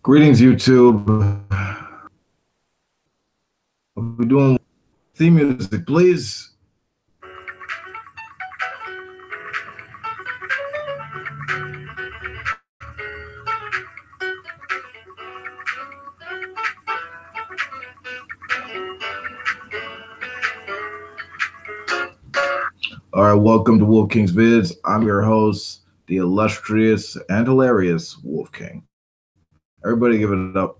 Greetings, YouTube. We're doing theme music, please. All right, welcome to Wolf King's Vids. I'm your host, the illustrious and hilarious Wolf King. Everybody give it up.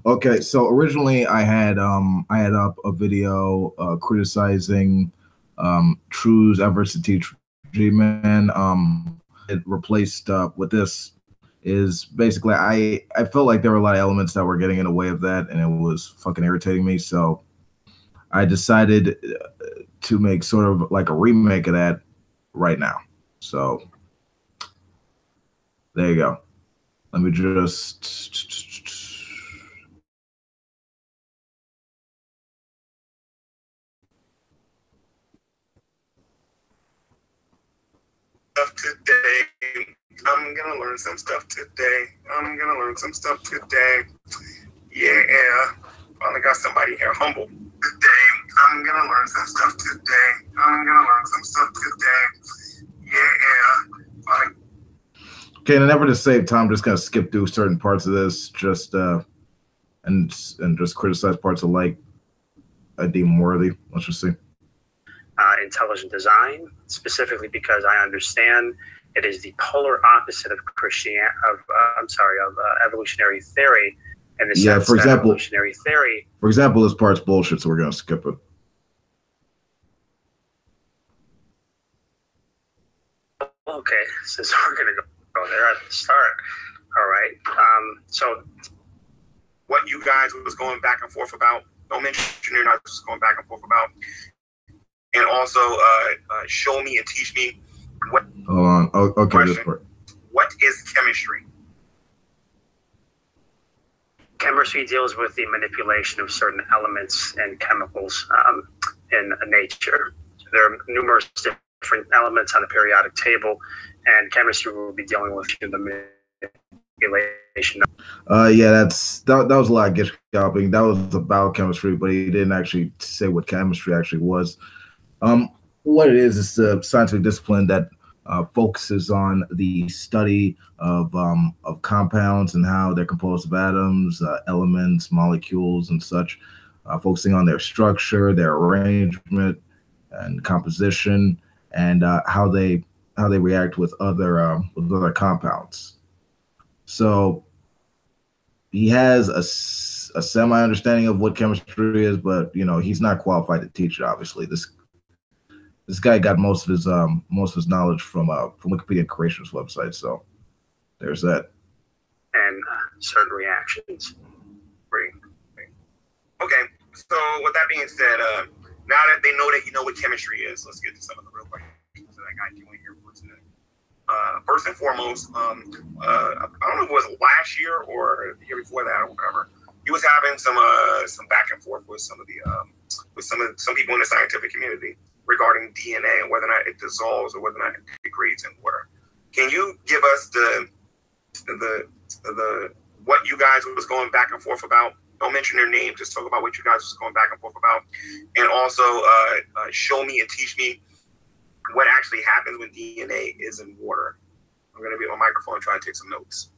Okay, so originally I had up a video criticizing True's efforts to teach G-Man. It replaced with this is basically I felt like there were a lot of elements that were getting in the way of that, and it was fucking irritating me. So I decided to make sort of like a remake of that right now. So there you go. Let me just today. I'm gonna learn some stuff today. Yeah. Finally got somebody here humble. Today. I'm gonna learn some stuff today. Yeah. Okay, and never to save time, I'm just gonna skip through certain parts of this, and just criticize parts of like I deem worthy. Let's just see. Intelligent design, specifically because I understand it is the polar opposite of evolutionary theory. And yeah, for example, evolutionary theory. For example, this part's bullshit, so we're gonna skip it. Okay, since we're gonna go there at the start. All right. So what you guys was going back and forth about, don't mention you're not just going back and forth about. And also show me and teach me what. Hold on. Oh, okay, question, this part. What is chemistry? Chemistry deals with the manipulation of certain elements and chemicals in nature. There are numerous different elements on the periodic table, and chemistry will be dealing with the manipulation. Yeah, that was a lot of gift scalping. That was about chemistry, but he didn't actually say what chemistry actually was. What it is, it's a scientific discipline that focuses on the study of compounds and how they're composed of atoms, elements, molecules, and such, focusing on their structure, their arrangement, and composition, and how they react with other compounds. So he has a semi understanding of what chemistry is, but he's not qualified to teach it. Obviously, this guy got most of his knowledge from Wikipedia Creation's website. So there's that. And certain reactions. Okay, so with that being said, now that they know that you know what chemistry is, let's get to some of the real questions that I got you in here for today. First and foremost, I don't know if it was last year or the year before that or whatever. He was having some back and forth with some people in the scientific community regarding DNA and whether or not it dissolves or whether or not it degrades in water. Can you give us the what you guys was going back and forth about? Don't mention their name, just talk about what you guys was going back and forth about. And also show me and teach me what actually happens when DNA is in water. I'm going to be on my microphone and try to take some notes.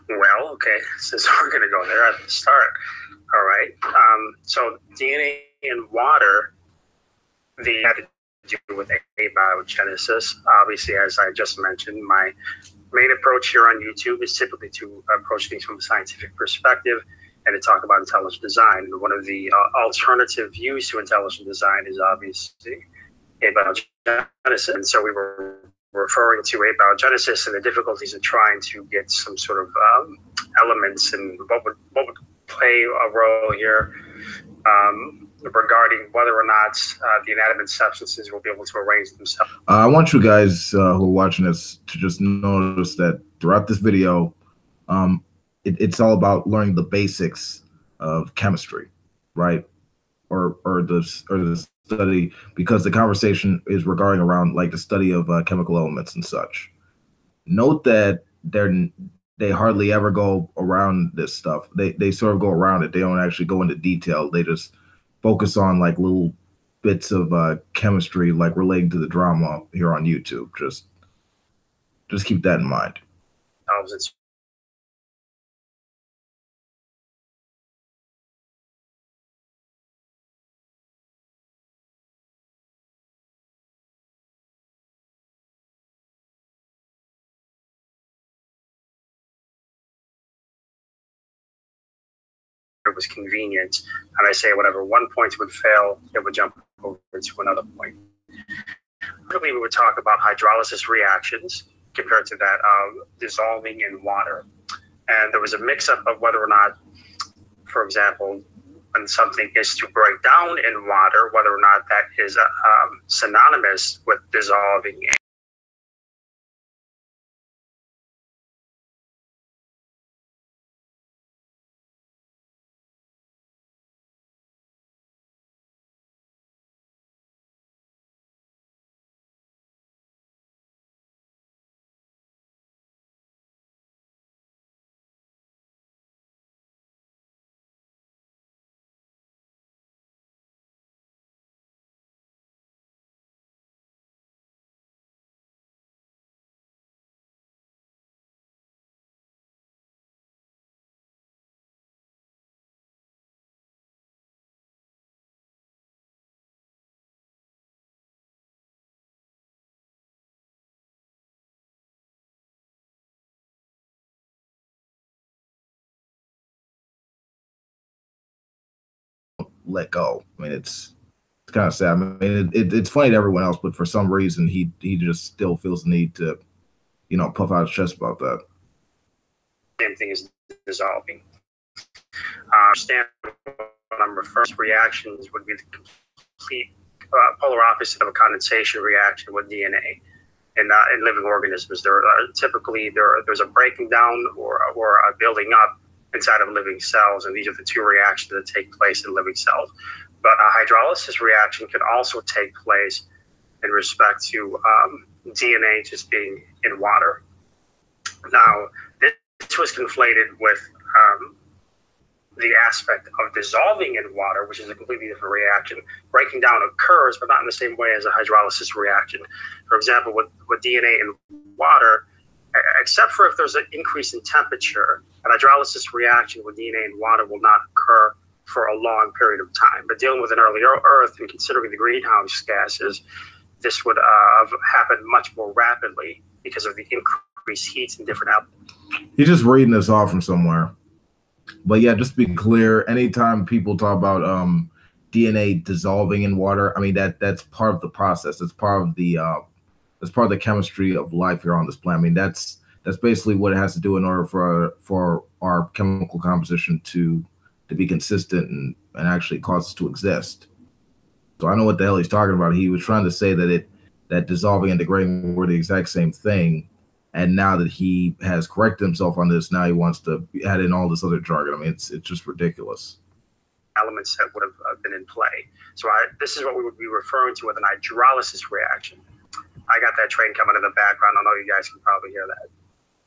Well, okay, since we're going to go there at the start. All right. So DNA in water, they had to do with abiogenesis. Obviously, as I just mentioned, my main approach here on YouTube is typically to approach things from a scientific perspective and to talk about intelligent design. And one of the alternative views to intelligent design is obviously abiogenesis. And so we were referring to abiogenesis and the difficulties in trying to get some sort of elements and what would play a role here regarding whether or not the inanimate substances will be able to arrange themselves. I want you guys who are watching this to just notice that throughout this video, it's all about learning the basics of chemistry, right? the study, because the conversation is regarding around like the study of chemical elements and such. Note that they hardly ever go around this stuff. They sort of go around it. They don't actually go into detail. They just focus on like little bits of chemistry, like relating to the drama here on YouTube. Just keep that in mind. It was convenient, and I say whatever one point would fail, it would jump over to another point. Typically, we would talk about hydrolysis reactions compared to that of dissolving in water. And there was a mix-up of whether or not, for example, when something is to break down in water, whether or not that is synonymous with dissolving in. Let go. I mean, it's kind of sad. I mean, it's funny to everyone else, but for some reason, he just still feels the need to, puff out his chest about that. Same thing as dissolving. Understand what I'm referring to. Reactions would be the complete polar opposite of a condensation reaction with DNA. In living organisms, there's a breaking down or a building up inside of living cells, and these are the two reactions that take place in living cells. But a hydrolysis reaction can also take place in respect to DNA just being in water. Now, this was conflated with the aspect of dissolving in water, which is a completely different reaction. Breaking down occurs, but not in the same way as a hydrolysis reaction. For example, with DNA in water, except for if there's an increase in temperature, an hydrolysis reaction with DNA in water will not occur for a long period of time. But dealing with an early Earth and considering the greenhouse gases, this would have happened much more rapidly because of the increased heat in different elements. He's just reading this off from somewhere. But yeah, just to be clear, anytime people talk about DNA dissolving in water, I mean that's part of the process. That's part of the chemistry of life here on this planet. I mean that's basically what it has to do in order for our chemical composition to be consistent and actually cause us to exist. So I know what the hell he's talking about. He was trying to say that dissolving and degrading were the exact same thing. And now that he has corrected himself on this, now he wants to add in all this other jargon. I mean, it's just ridiculous. Elements that would have been in play. So this is what we would be referring to with an hydrolysis reaction. I got that train coming in the background. I know you guys can probably hear that.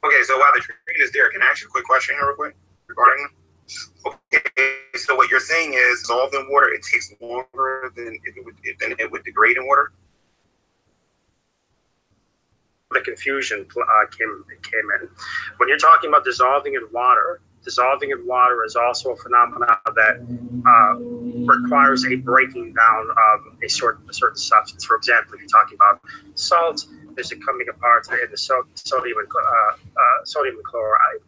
Okay, so while the train is there, can I ask you a quick question real quick regarding? Okay, so what you're saying is dissolved in water, it takes longer than it would degrade in water. The confusion came in. When you're talking about dissolving in water is also a phenomenon that requires a breaking down of a certain substance. For example, if you're talking about salt, there's a coming apart in the sodium and chloride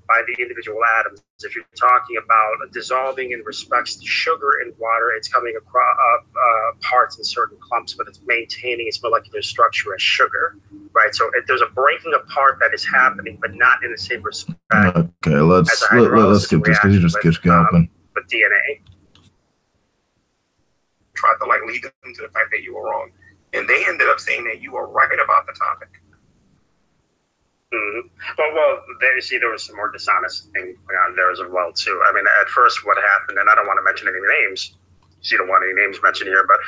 by the individual atoms. If you're talking about dissolving in respects to sugar in water, it's coming across parts in certain clumps, but it's maintaining its molecular structure as sugar, right? So there's a breaking apart that is happening, but not in the same respect. Okay, let's get this because you just get going. With DNA, tried to lead them to the fact that you were wrong, and they ended up saying that you were right about the topic. Well, there was some more dishonest thing going on there as well too. I mean, at first, what happened, and I don't want to mention any names. So you don't want any names mentioned here, but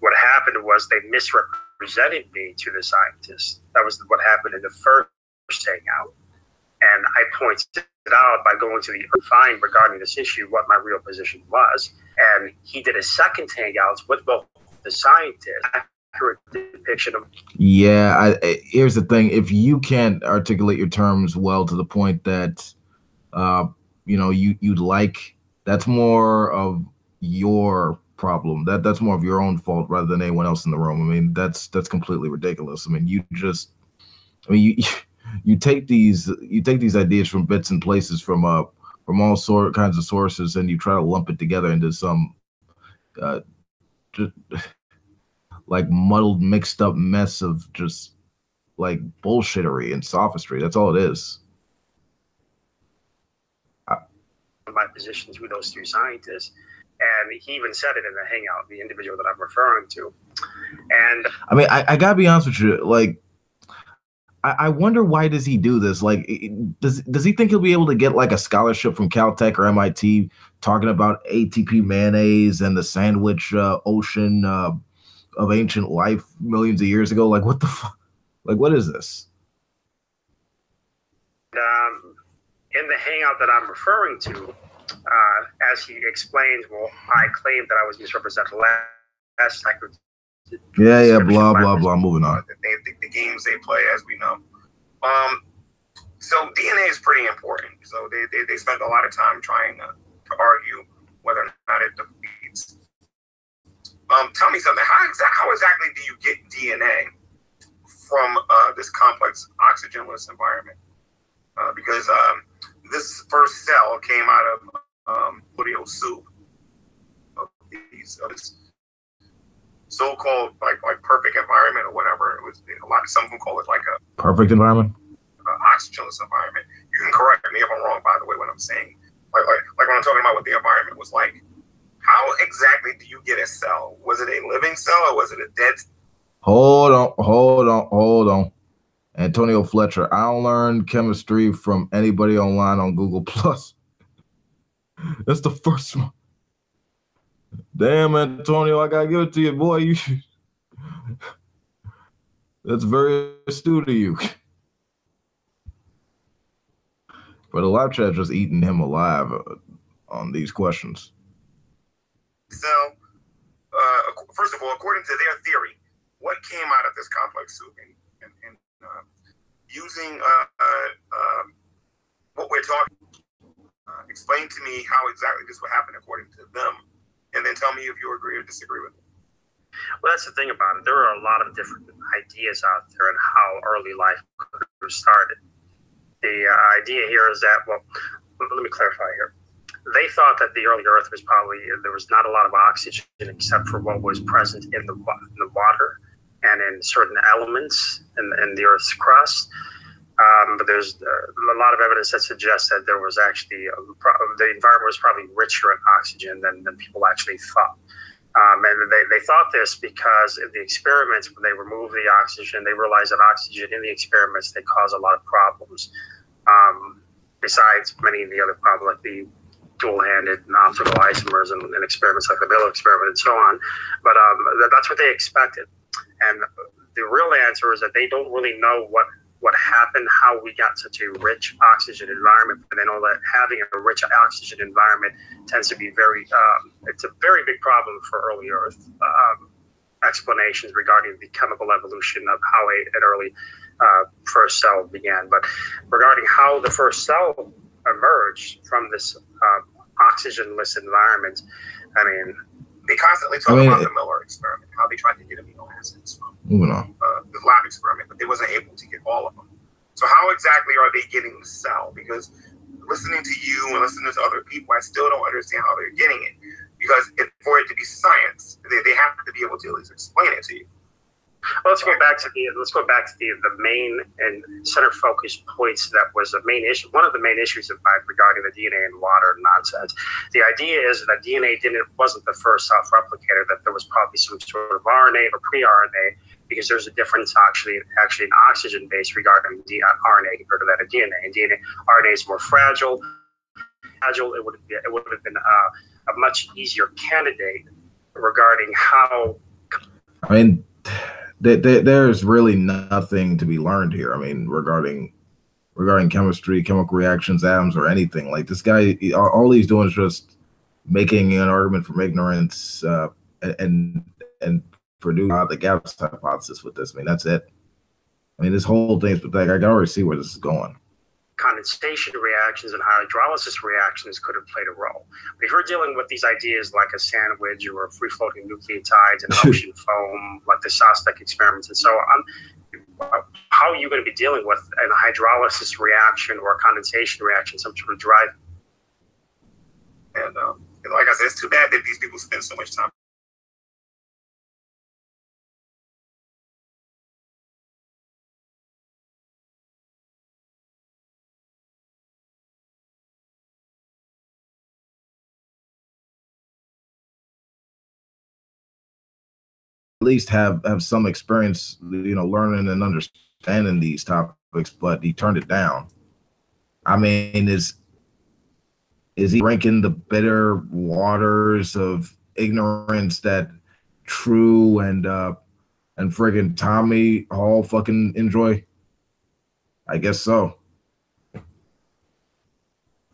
what happened was they misrepresented me to the scientists. That was what happened in the first hangout, and I pointed out by going to the find regarding this issue what my real position was, and he did a second hangout with both the scientists. Accurate depiction of. Yeah, here's the thing: if you can't articulate your terms well to the point that, you'd like, that's more of your problem. That's more of your own fault rather than anyone else in the room. I mean, that's completely ridiculous. I mean, you take these ideas from bits and places from all kinds of sources, and you try to lump it together into some just like muddled, mixed up mess of just like bullshittery and sophistry. That's all it is. My position through those two scientists, and he even said it in the hangout, the individual that I'm referring to. And I mean, I gotta be honest with you, like, I wonder why does he do this? Like, does he think he'll be able to get like a scholarship from Caltech or MIT talking about ATP mayonnaise and the sandwich ocean of ancient life millions of years ago? Like, what the fuck? Like, what is this? In the hangout that I'm referring to, as he explains, well, I claimed that I was misrepresented last night. Yeah, blah, blah, blah. Moving on. The games they play, as we know. So DNA is pretty important. So they spent a lot of time trying to argue whether or not it defeats. Tell me something. How exactly do you get DNA from this complex oxygenless environment? Because this first cell came out of polio soup of this so-called like perfect environment or whatever. It was some of them call it like a perfect environment, oxygenless environment. You can correct me if I'm wrong, by the way, when I'm saying like when I'm talking about what the environment was like. How exactly do you get a cell? Was it a living cell or was it a dead? Hold on. Antonio Fletcher, I don't learn chemistry from anybody online on Google Plus. That's the first one. Damn, Antonio, I gotta give it to you, boy. That's very astute of you. But the live chat just eating him alive on these questions. So, first of all, according to their theory, what came out of this complex soup and using what we're talking, explain to me how exactly this would happen according to them, and then tell me if you agree or disagree with it. Well, that's the thing about it. There are a lot of different ideas out there on how early life could have started. The idea here is that, well, let me clarify here. They thought that the early Earth was there was not a lot of oxygen except for what was present in the water and in certain elements in the Earth's crust. But there's a lot of evidence that suggests that there was actually the environment was probably richer in oxygen than people actually thought. And they thought this because in the experiments, when they removed the oxygen, they realized that oxygen in the experiments, they cause a lot of problems. Besides many of the other problems, like the dual-handed optical isomers and experiments like the Miller experiment and so on. But that's what they expected. And the real answer is that they don't really know what happened, how we got such a rich oxygen environment. But they know that having a rich oxygen environment tends to be it's a very big problem for early Earth. Explanations regarding the chemical evolution of how an early first cell began. But regarding how the first cell emerged from this oxygenless environment, I mean, they constantly talk about the Miller experiment, how they tried to get amino acids from the lab experiment, but they wasn't able to get all of them. So how exactly are they getting the cell? Because listening to you and listening to other people, I still don't understand how they're getting it. Because for it to be science, they have to be able to at least explain it to you. Well, let's go back to the main and center focus points. That was the main issue. One of the main issues regarding the DNA and water nonsense. The idea is that DNA wasn't the first self-replicator. That there was probably some sort of RNA or pre-RNA because there's a difference actually in oxygen base regarding RNA compared to that of DNA. And RNA is more fragile. It would have been a much easier candidate regarding how. I mean, there's really nothing to be learned here. I mean, regarding chemistry, chemical reactions, atoms, or anything. Like this guy, all he's doing is just making an argument from ignorance and produce the gaps hypothesis with this. I mean, that's it. I mean, this whole thing's pathetic. I can already see where this is going. Condensation reactions and hydrolysis reactions could have played a role. But if you're dealing with these ideas like a sandwich or free-floating nucleotides and ocean foam, like the Sostek experiments and so on, how are you going to be dealing with a hydrolysis reaction or a condensation reaction, some sort of drive? And like I said, it's too bad that these people spend so much time. At least have some experience, learning and understanding these topics, but he turned it down. I mean, is he drinking the bitter waters of ignorance that True and friggin' Tommy all fucking enjoy? I guess so. You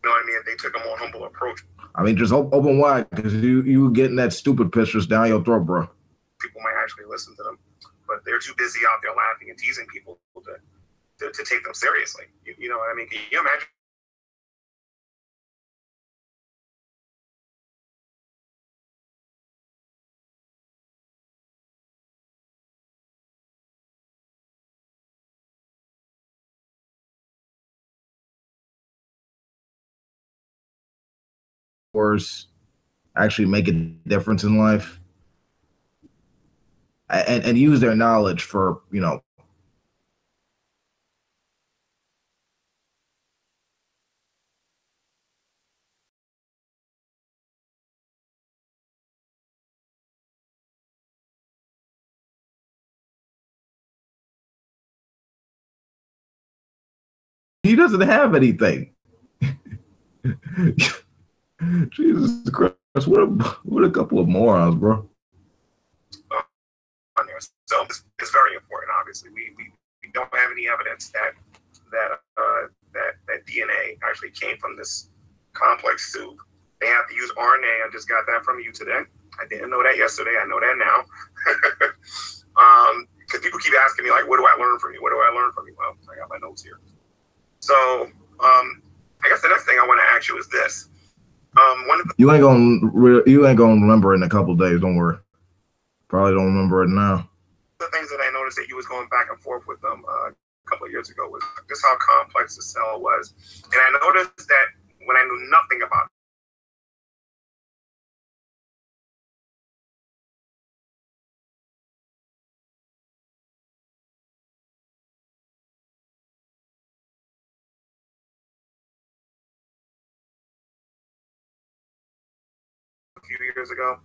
know what I mean? They took a more humble approach. I mean, just open wide, because you getting that stupid pictures down your throat, bro. People might actually listen to them, but they're too busy out there laughing and teasing people to take them seriously. You know what I mean? Can you imagine? Course, actually make a difference in life. And use their knowledge for, he doesn't have anything. Jesus Christ, what a couple of morons, bro. So it's very important. Obviously, we don't have any evidence that DNA actually came from this complex soup. They have to use RNA. I just got that from you today. I didn't know that yesterday. I know that now. Because people keep asking me, like, what do I learn from you? What do I learn from you? Well, I got my notes here. So I guess the next thing I want to ask you is this. You ain't gonna remember it in a couple of days. Don't worry. Probably don't remember it now. The things that I noticed that you was going back and forth with them a couple of years ago was just how complex the cell was, and I noticed that when I knew nothing about it, a few years ago,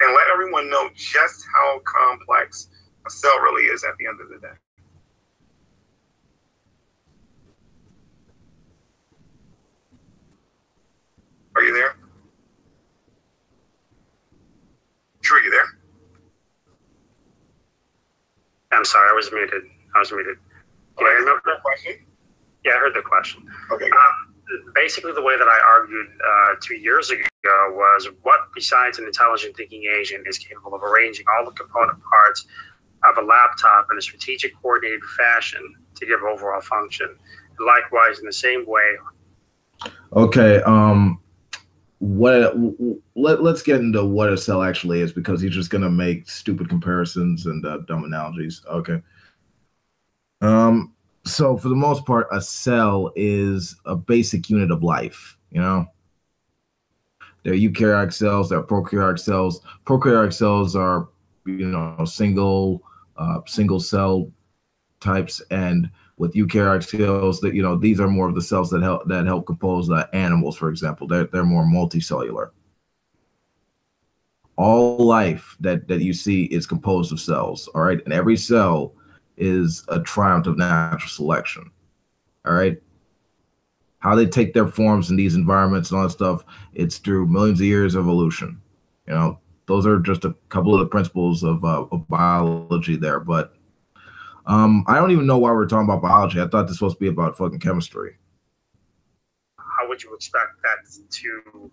and let everyone know just how complex a cell really is at the end of the day. Are you there? True, are you there? I'm sorry, I was muted. Yeah, I remember the question? Yeah, I heard the question. Okay. Basically, the way that I argued 2 years ago was, what besides an intelligent thinking agent is capable of arranging all the component parts of a laptop in a strategic, coordinated fashion to give overall function? And likewise, in the same way. Okay. Let's get into what a cell actually is, because he's just gonna make stupid comparisons and dumb analogies. Okay. So for the most part, a cell is a basic unit of life. There are eukaryotic cells, there are prokaryotic cells. Prokaryotic cells are, single cell types, and with eukaryotic cells, that these are more of the cells that help compose animals, for example. They're more multicellular. all life that you see is composed of cells. All right, and every cell is a triumph of natural selection. All right, how they take their forms in these environments and all that stuff, it's through millions of years of evolution. You know, those are just a couple of the principles of biology there. But I don't even know why we're talking about biology. I thought this was supposed to be about fucking chemistry. How would you expect that to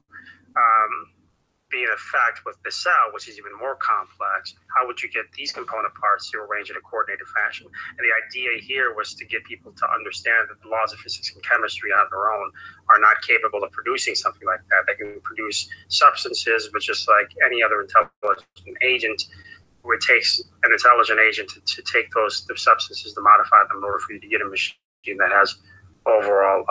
be in effect with the cell, which is even more complex? How would you get these component parts to arrange in a coordinated fashion? And the idea here was to get people to understand that the laws of physics and chemistry on their own are not capable of producing something like that. They can produce substances, but just like any other intelligent agent, it takes an intelligent agent to take the substances, to modify them in order for you to get a machine that has overall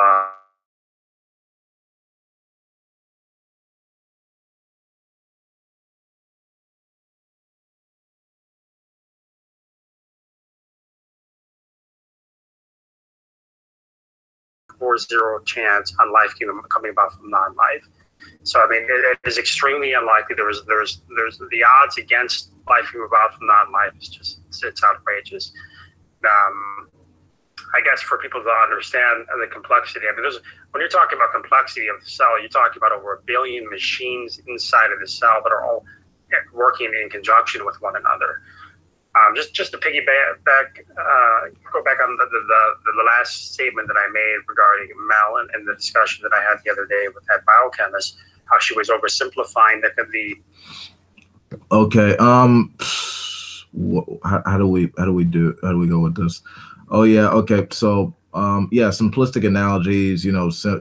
4-0 chance on life coming about from non-life. So I mean, it is extremely unlikely. There's the odds against life coming about from non-life is just, it's outrageous. I guess for people to understand the complexity, I mean, when you're talking about complexity of the cell, you're talking about over 1 billion machines inside of the cell that are all working in conjunction with one another. Just to piggyback, go back on the last statement that I made regarding Mel and the discussion that I had the other day with that biochemist, how she was oversimplifying the. Okay. How do we go with this? Oh yeah. Okay. So yeah, simplistic analogies. So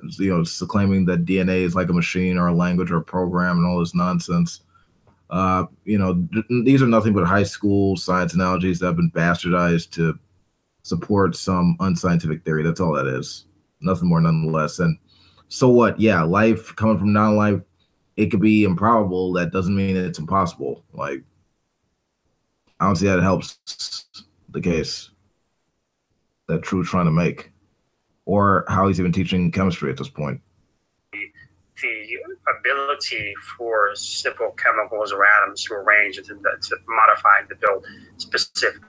claiming that DNA is like a machine or a language or a program and all this nonsense. These are nothing but high school science analogies that have been bastardized to support some unscientific theory. That's all that is. Nothing more, nothing less. And so what? Yeah, life coming from non-life, it could be improbable. That doesn't mean it's impossible. Like, I don't see how it helps the case that True's trying to make, or how he's even teaching chemistry at this point. The ability for simple chemicals or atoms to arrange and to modify and to build specific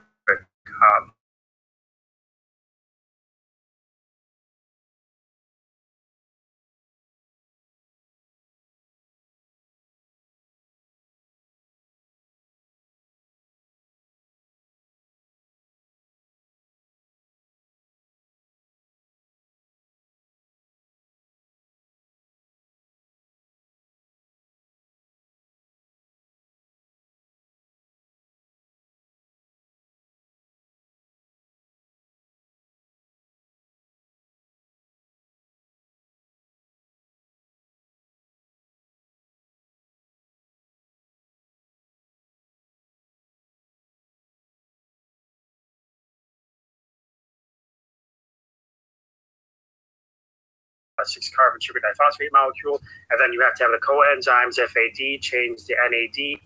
six carbon sugar diphosphate molecule, and then you have to have the coenzymes FAD change the NAD.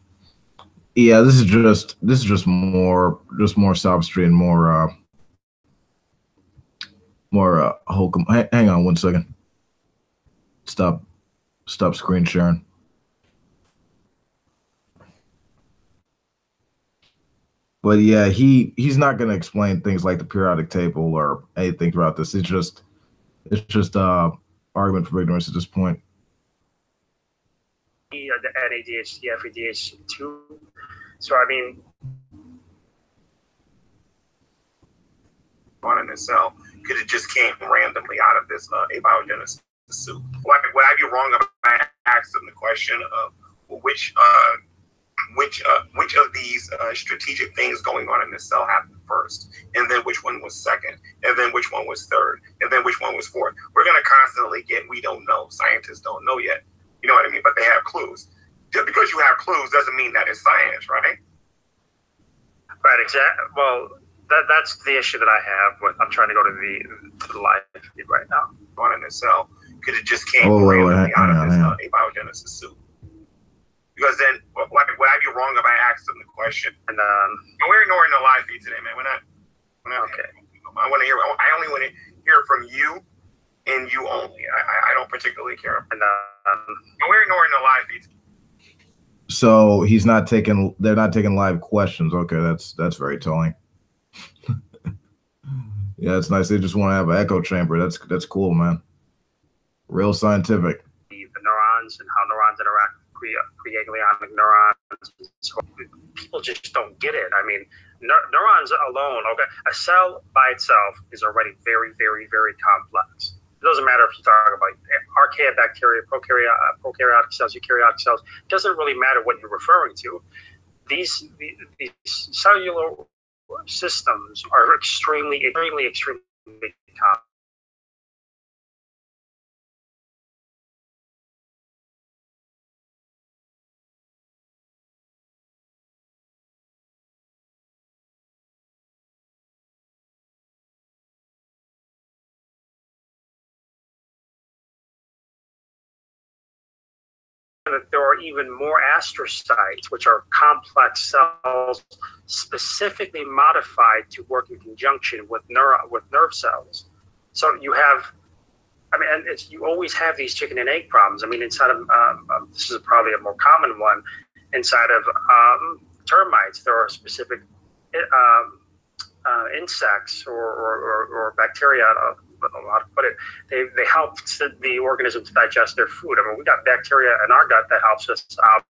Yeah, this is just more sophistry and more Holcomb. Hang on 1 second. Stop screen sharing. But yeah, he's not going to explain things like the periodic table or anything throughout this. It's just argument for ignorance at this point. The NADH, the FADH2. So I mean, one in itself could have just came randomly out of this abiogenesis soup. Would I be wrong if I asked them the question of which of these strategic things going on in this cell happened first, and then which one was second, and then which one was third, and then which one was fourth? We're going to constantly get, we don't know. Scientists don't know yet. You know what I mean? But they have clues. Just because you have clues doesn't mean that it's science, right? Right, exactly. Well, that's the issue that I have with. I'm trying to go to the live feed right now. One in the cell could have just came randomly out of this abiogenesis soup. Because then, would I be wrong if I asked them the question? And we're ignoring the live feed today, man. We're not okay. I only want to hear from you and you only. I don't particularly care. And we're ignoring the live feed. So he's not taking. They're not taking live questions. Okay, that's very telling. Yeah, it's nice. They just want to have an echo chamber. That's cool, man. Real scientific. The neurons and how neurons interact with pre-ganglionic neurons. So people just don't get it. I mean, neurons alone, okay, a cell by itself is already very, very, very complex. It doesn't matter if you talk about archaea bacteria, prokaryotic cells, eukaryotic cells. It doesn't really matter what you're referring to. These cellular systems are extremely complex. That there are even more astrocytes, which are complex cells specifically modified to work in conjunction with nerve cells. So you have, I mean, and you always have these chicken and egg problems. I mean, inside of this is probably a more common one. Inside of termites, there are specific insects or bacteria. I don't know how to put it. They help the organism to digest their food. I mean, we got bacteria in our gut that helps us out.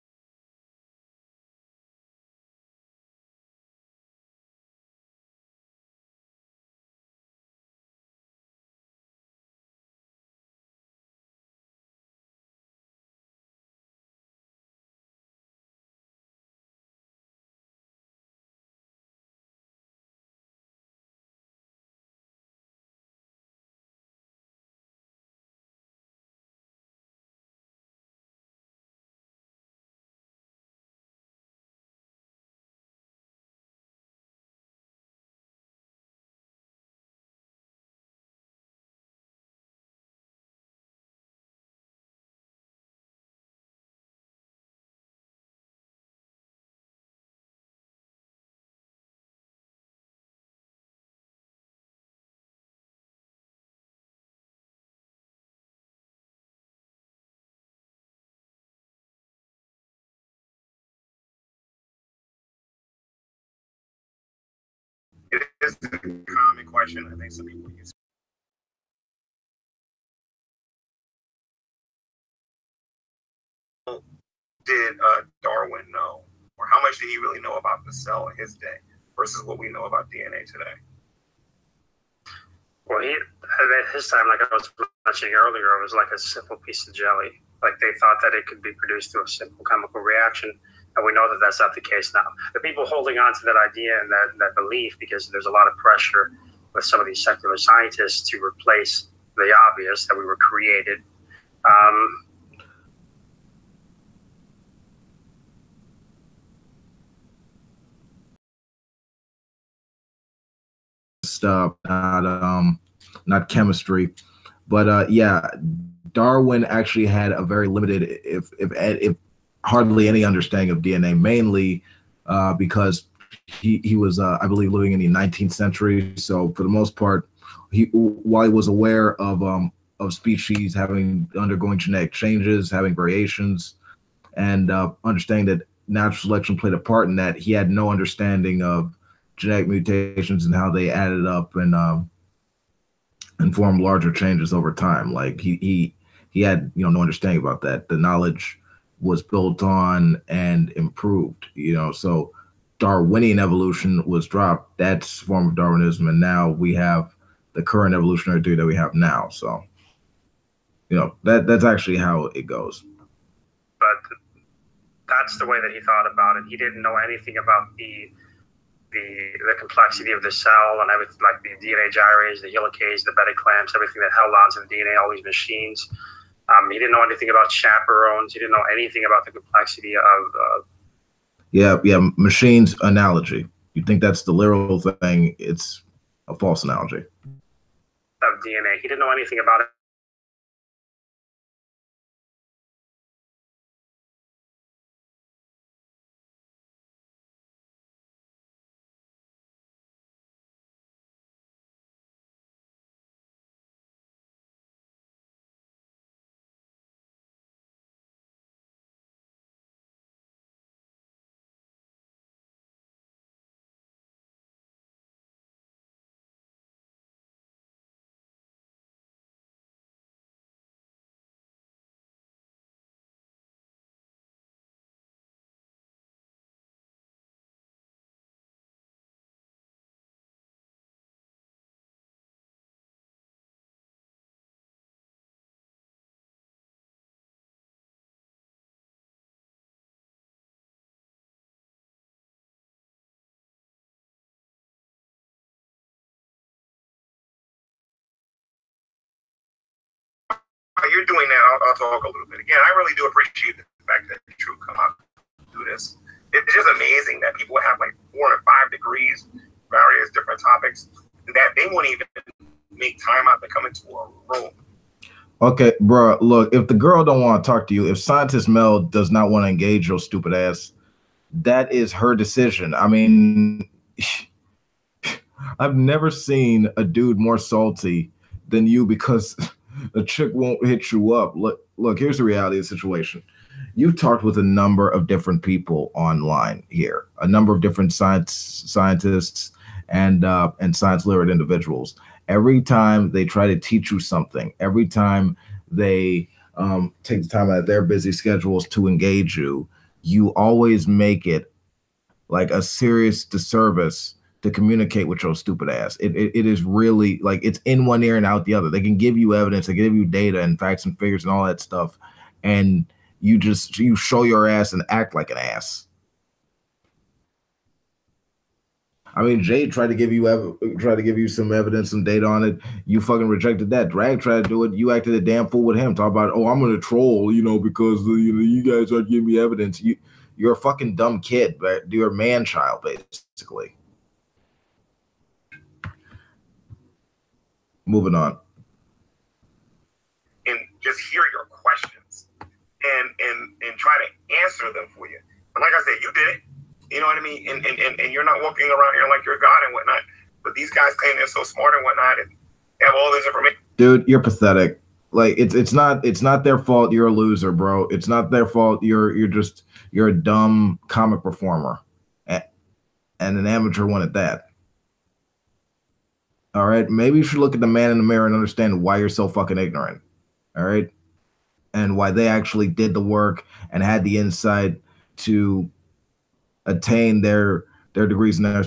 It is a common question. I think some people use. Did Darwin know, or how much did he really know about the cell in his day versus what we know about DNA today? Well, at his time, like I was mentioning earlier, it was like a simple piece of jelly. Like they thought that it could be produced through a simple chemical reaction. And we know that that's not the case now. The people holding on to that idea and that belief, because there's a lot of pressure with some of these secular scientists to replace the obvious that we were created. Stuff, not chemistry, but yeah, Darwin actually had a very limited, if hardly any understanding of DNA, mainly because he was, I believe, living in the 19th century. So for the most part, while he was aware of species having undergoing genetic changes, having variations, and understanding that natural selection played a part in that, he had no understanding of genetic mutations and how they added up and formed larger changes over time. Like he had no understanding about that. The knowledge was built on and improved. So Darwinian evolution was dropped. That's a form of Darwinism, and now we have the current evolutionary theory that we have now. So that's actually how it goes. But that's the way that he thought about it. He didn't know anything about the complexity of the cell and everything, like the DNA gyrase, the helicase, the beta clamps, everything that held on to the DNA, all these machines. He didn't know anything about chaperones. He didn't know anything about the complexity of. Yeah, machines analogy. You think that's the literal thing? It's a false analogy. Of DNA. He didn't know anything about it. while you're doing that, I'll talk a little bit. Again, I really do appreciate the fact that True come out and do this. It's just amazing that people have like 4 and 5 degrees, various different topics, that they won't even make time out to come into a room. Okay, bro, look, if the girl don't want to talk to you, if Scientist Mel does not want to engage your stupid ass, that is her decision. I mean, I've never seen a dude more salty than you because a chick won't hit you up. Look, here's the reality of the situation. You've talked with a number of different people online here, a number of different scientists and science literate individuals. Every time they try to teach you something, every time they take the time out of their busy schedules to engage you, you always make it like a serious disservice to communicate with your stupid ass. It is really like it's in one ear and out the other. They can give you evidence, they give you data and facts and figures and all that stuff, and you show your ass and act like an ass. I mean, Jade tried to give you some evidence, some data on it. You fucking rejected that. Drag tried to do it. You acted a damn fool with him. Talk about, oh, I'm gonna troll, because you guys aren't giving me evidence. You're a fucking dumb kid, but you're a man child, basically. Moving on. And just hear your questions and try to answer them for you. And like I said, you did it. You know what I mean? And you're not walking around here like you're God and whatnot. But these guys claim they're so smart and whatnot and have all this information. Dude, you're pathetic. Like it's not their fault you're a loser, bro. It's not their fault you're a dumb comic performer. And an amateur one at that. All right. Maybe you should look at the man in the mirror and understand why you're so fucking ignorant. All right. And why they actually did the work and had the insight to attain their degrees and their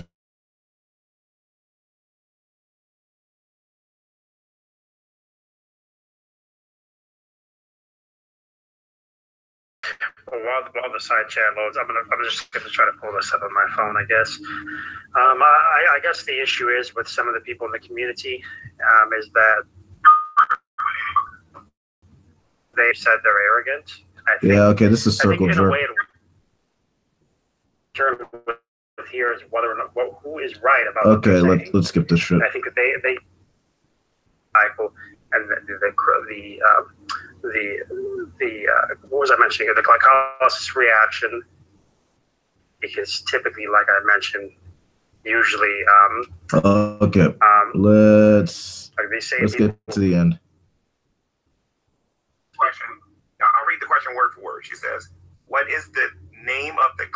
while the side chat loads, I'm just gonna try to pull this up on my phone, I guess. I guess the issue is with some of the people in the community is that they said they're arrogant. I think, yeah, okay, this is circle jerk. In a way, with here is whether or not who is right about. Okay, let's skip this shit. And I think that they cycle and the what was I mentioning? The glycolysis reaction, because typically, like I mentioned, usually. Okay. Let's get to the end. Question. I'll read the question word for word. She says, "What is the name of the?"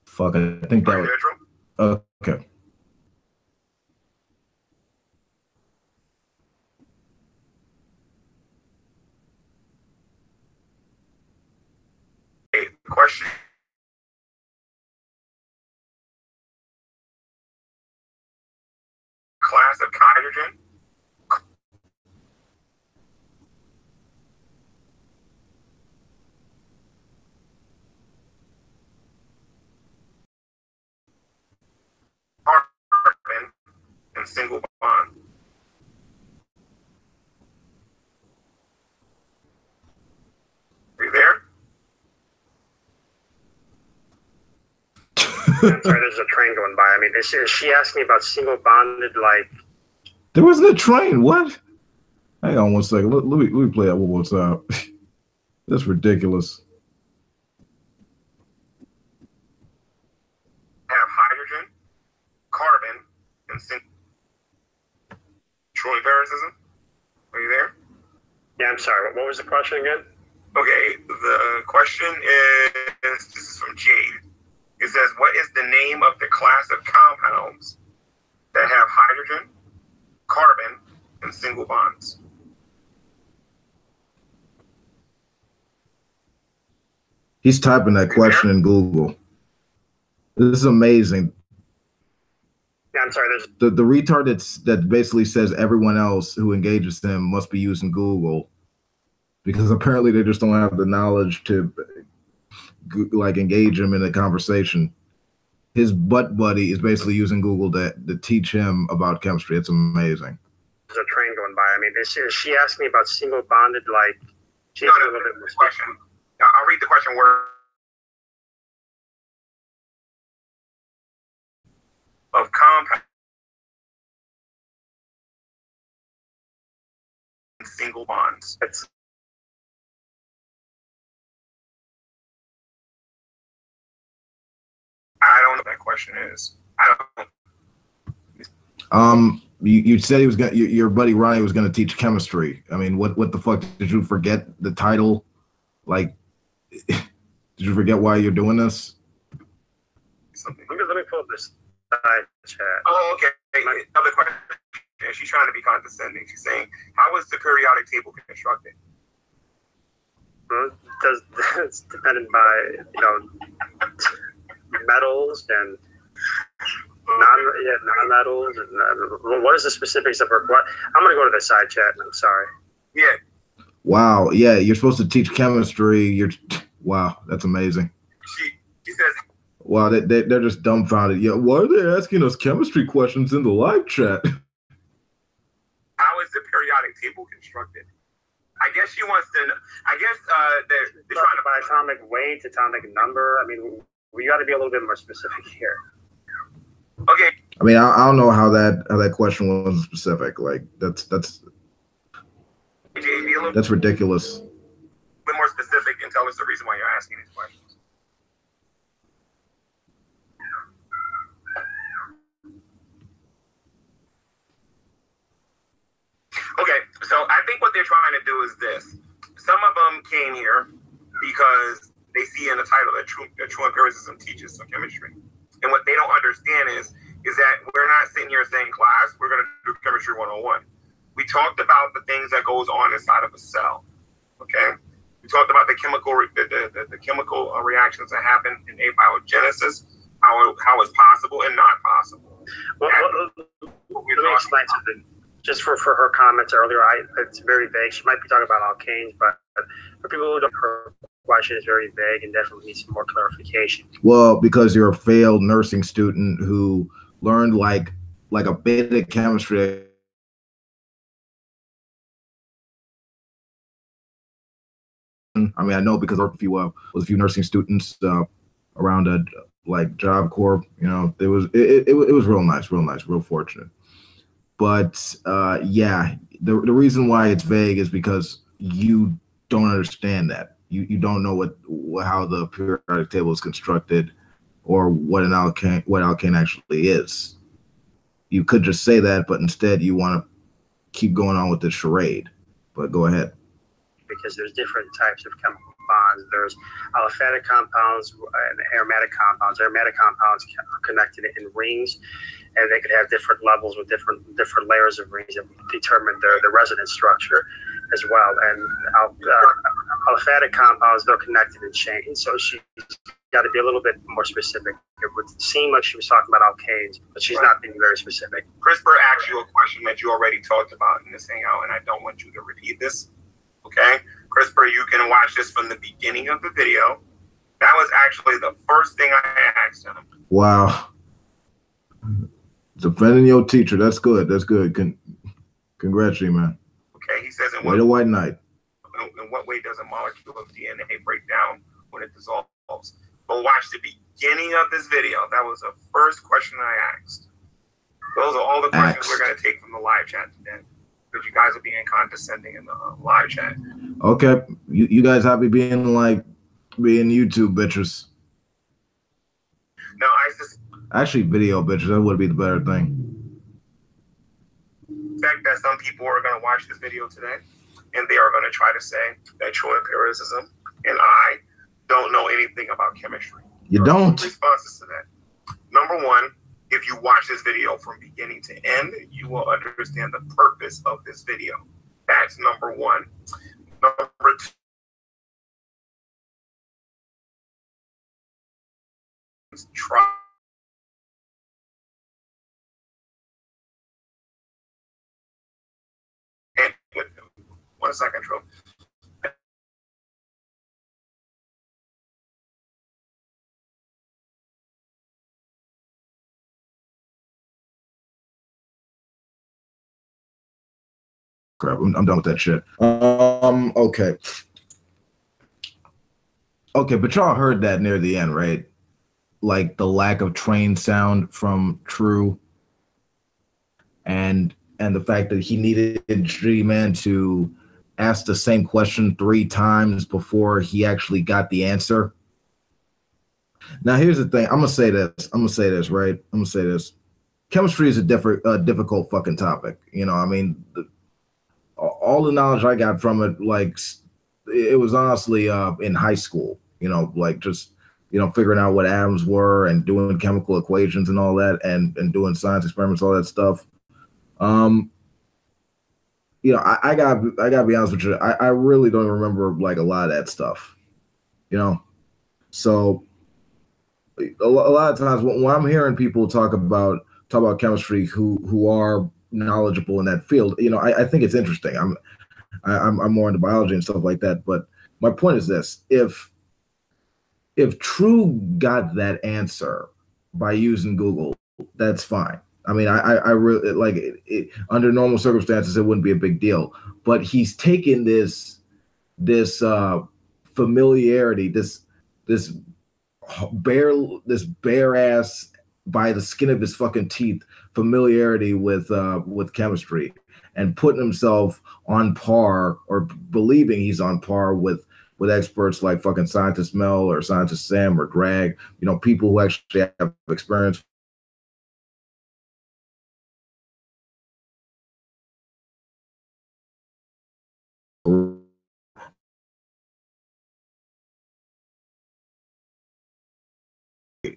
Fuck, I think that was... Okay. Question. Class of hydrogen. Carbon and single bond. Are you there? I'm sorry, there's a train going by. I mean, is she asked me about single bonded, like... There wasn't a train, what? Hang on one second. Let me play that one more time. That's ridiculous. Have hydrogen, carbon, and single... Troy parasitism? Are you there? Yeah, I'm sorry. What was the question again? Okay, the question is, this is from Jade. It says, what is the name of the class of compounds that have hydrogen, carbon, and single bonds? He's typing that question in Google. This is amazing. Yeah, I'm sorry. The retard that basically says everyone else who engages them must be using Google, because apparently they just don't have the knowledge to like engage him in a conversation. His butt buddy is basically using Google to teach him about chemistry. It's amazing. There's a train going by. I mean, is she asked me about single bonded, like, she asked me a little bit more question. I'll read the question word of compound single bonds. I don't know what that question is. I don't. You said he was gonna. Your buddy Ronnie was gonna teach chemistry. I mean, what the fuck? Did you forget the title? Like, did you forget why you're doing this? Something. Let me pull up this side chat. Oh, okay. Another question. She's trying to be condescending. She's saying, "How is the periodic table constructed?" It's dependent by metals and non-metals and what is the specifics of her? I'm gonna go to the side chat. I'm sorry. Yeah. Wow. Yeah, you're supposed to teach chemistry. Wow, that's amazing. She says. Wow, they're just dumbfounded. Yeah, why are they asking us chemistry questions in the live chat? How is the periodic table constructed? I guess she wants to know. I guess they're trying to by atomic weight, atomic number. I mean, we got to be a little bit more specific here. Okay. I mean, I don't know how that question was specific. Like that's ridiculous. A bit more specific and tell us the reason why you're asking these questions. Okay, so I think what they're trying to do is this. Some of them came here because they see in the title that true empiricism teaches some chemistry. And what they don't understand is that we're not sitting here saying, class, we're going to do chemistry 101. We talked about the things that goes on inside of a cell, okay? We talked about the chemical reactions that happen in abiogenesis, how it's possible and not possible. Well, let me explain something. Just for her comments earlier, it's very vague. She might be talking about alkanes, but for people who don't, her question is very vague and definitely needs some more clarification. Well, because you're a failed nursing student who learned like a bit of chemistry. I mean, I know because I worked with a few nursing students around a Job Corps. It was real nice, real fortunate. But yeah, the reason why it's vague is because you don't understand that. You don't know how the periodic table is constructed or what alkane actually is. You could just say that, but instead you want to keep going on with the charade. But go ahead. Because there's different types of chemical bonds. There's aliphatic compounds and aromatic compounds. Aromatic compounds are connected in rings, and they could have different levels with different layers of rings that determine their resonance structure as well. And aliphatic compounds, they're connected in chains. So she's got to be a little bit more specific. It would seem like she was talking about alkanes, but she's not being very specific. CRISPR asked you a question that you already talked about in this hangout, and I don't want you to repeat this. Okay, CRISPR, you can watch this from the beginning of the video. That was actually the first thing I asked him. Wow. Defending your teacher. That's good. That's good. Congrats, man. Okay, he says, White a white knight. In what way does a molecule of DNA break down when it dissolves? But watch the beginning of this video. That was the first question I asked. Those are all the questions we're going to take from the live chat today. Because you guys are being condescending in the live chat. Okay, you guys happy being YouTube bitches? No, actually video bitches. That would be the better thing. The fact that some people are going to watch this video today, and they are going to try to say that true empiricism and I don't know anything about chemistry. You don't. Responses to that. Number one. If you watch this video from beginning to end, you will understand the purpose of this video. That's number one. Number two, try. And 1 second, Troy. crap. I'm done with that shit. Okay. Okay, but y'all heard that near the end, right? Like the lack of train sound from True, and the fact that he needed G-Man to ask the same question 3 times before he actually got the answer. Now, here's the thing. I'm gonna say this, right? I'm gonna say this. Chemistry is a difficult fucking topic. You know, I mean, all the knowledge I got from it, like, it was honestly in high school. You know, like just figuring out what atoms were and doing chemical equations and all that, and doing science experiments, all that stuff. I gotta be honest with you. I really don't remember like a lot of that stuff. So a lot of times when I'm hearing people talk about chemistry who are knowledgeable in that field, I think it's interesting. I'm more into biology and stuff like that. But my point is this: if True got that answer by using Google, that's fine. I mean, I really like it, under normal circumstances, it wouldn't be a big deal. But he's taken this familiarity, this bare ass by the skin of his fucking teeth familiarity with chemistry, and putting himself on par, or believing he's on par with experts like fucking Scientist Mel or Scientist Sam or Greg, people who actually have experience.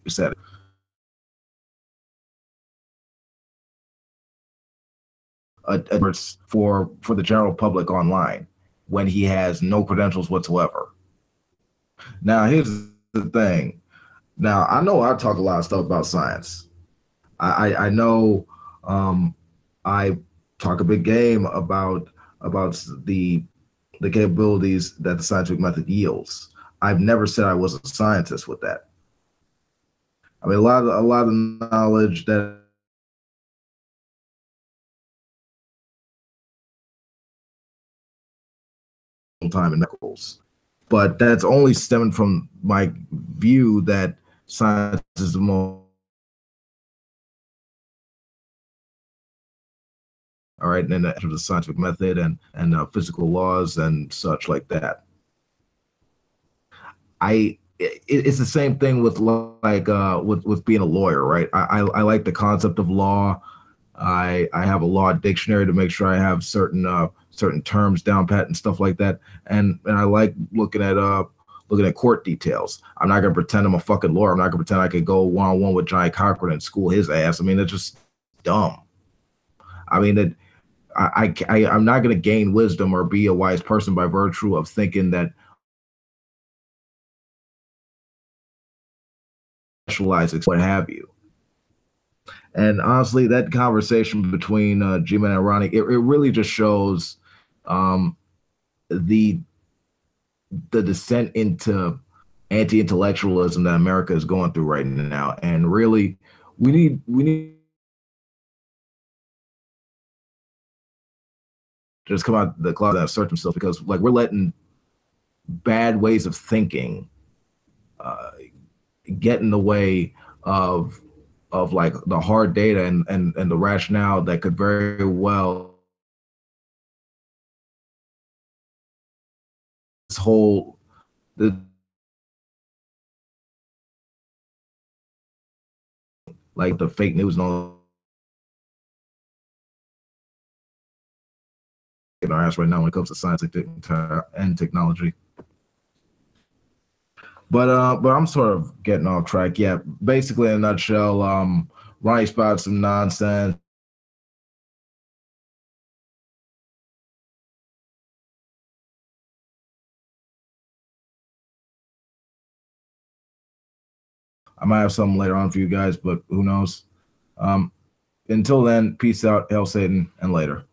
Said for the general public online when he has no credentials whatsoever. Now, here's the thing. Now, I know I talk a lot of stuff about science. I know I talk a big game about the capabilities that the scientific method yields. I've never said I was a scientist with that. I mean, a lot of knowledge that time in medicals, but that's only stemming from my view that science is the most all right, and then the scientific method and physical laws and such like that. It's the same thing with with being a lawyer, right? I like the concept of law. I have a law dictionary to make sure I have certain terms down pat and stuff like that. And I like looking at court details. I'm not gonna pretend I'm a fucking lawyer. I'm not gonna pretend I could go one-on-one with Johnny Cochran and school his ass. I mean, it's just dumb. I mean, I'm not gonna gain wisdom or be a wise person by virtue of thinking that specialized, what have you. And honestly, that conversation between G-Man and Ronnie, it really just shows the descent into anti-intellectualism that America is going through right now. And really, we need just come out the closet and assert themselves, because like we're letting bad ways of thinking get in the way of like the hard data and the rationale that could very well like the fake news and all in our ass right now when it comes to science and technology. But I'm sort of getting off track. Yeah, basically in a nutshell, Ronnie spouted some nonsense. I might have something later on for you guys, but who knows? Until then, peace out, hail Satan, and later.